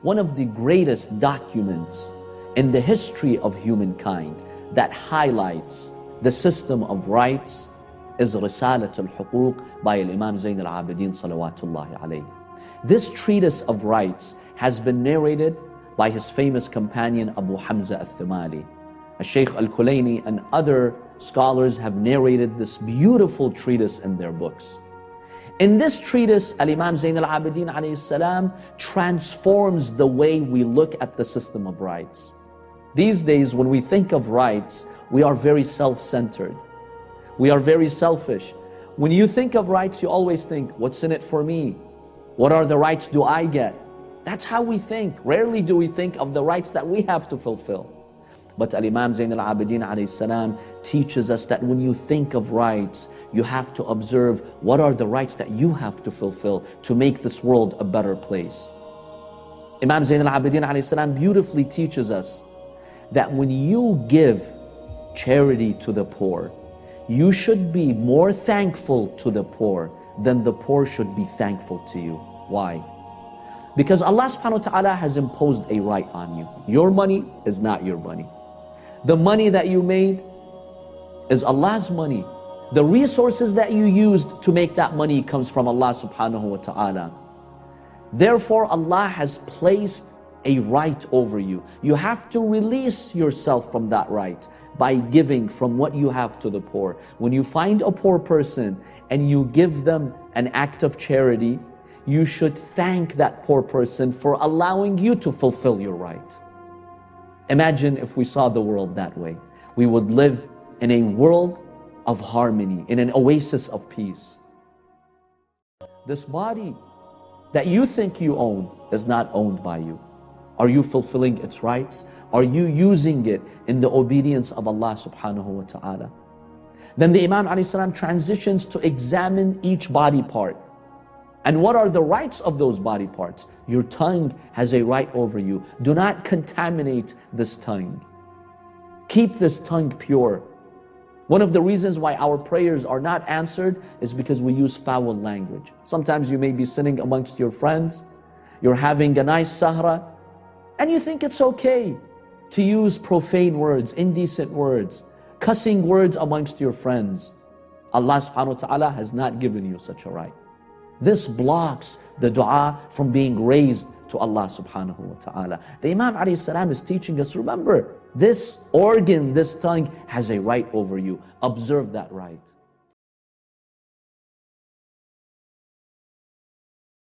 one of the greatest documents in the history of humankind that highlights the system of rights is Risalatul Huquq by Imam Zainul-Abidin salawatullahi alayhi. This treatise of rights has been narrated by his famous companion Abu Hamza al-Thumali. Shaykh al-Kulayni and other scholars have narrated this beautiful treatise in their books. In this treatise, Al-Imam Zainul-Abidin alayhi salam transforms the way we look at the system of rights. These days, when we think of rights, we are very self-centered. We are very selfish. When you think of rights, you always think, what's in it for me? What are the rights do I get? That's how we think. Rarely do we think of the rights that we have to fulfill. But Al-Imam Zainul-Abidin alayhi salam teaches us that when you think of rights, you have to observe what are the rights that you have to fulfill to make this world a better place. Imam Zainul-Abidin alayhi salam beautifully teaches us that when you give charity to the poor, you should be more thankful to the poor than the poor should be thankful to you. Why? Because Allah subhanahu wa ta'ala has imposed a right on you. Your money is not your money. The money that you made is Allah's money. The resources that you used to make that money comes from Allah subhanahu wa ta'ala. Therefore, Allah has placed a right over you. You have to release yourself from that right by giving from what you have to the poor. When you find a poor person and you give them an act of charity, you should thank that poor person for allowing you to fulfill your right. Imagine if we saw the world that way. We would live in a world of harmony, in an oasis of peace. This body that you think you own is not owned by you. Are you fulfilling its rights? Are you using it in the obedience of Allah subhanahu wa ta'ala? Then the Imam alayhi salam transitions to examine each body part. And what are the rights of those body parts? Your tongue has a right over you. Do not contaminate this tongue. Keep this tongue pure. One of the reasons why our prayers are not answered is because we use foul language. Sometimes you may be sitting amongst your friends, you're having a nice sahra, and you think it's okay to use profane words, indecent words, cussing words amongst your friends. Allah subhanahu wa ta'ala has not given you such a right. This blocks the dua from being raised to Allah subhanahu wa ta'ala. The Imam alayhi salam is teaching us, remember, this organ, this tongue has a right over you. Observe that right.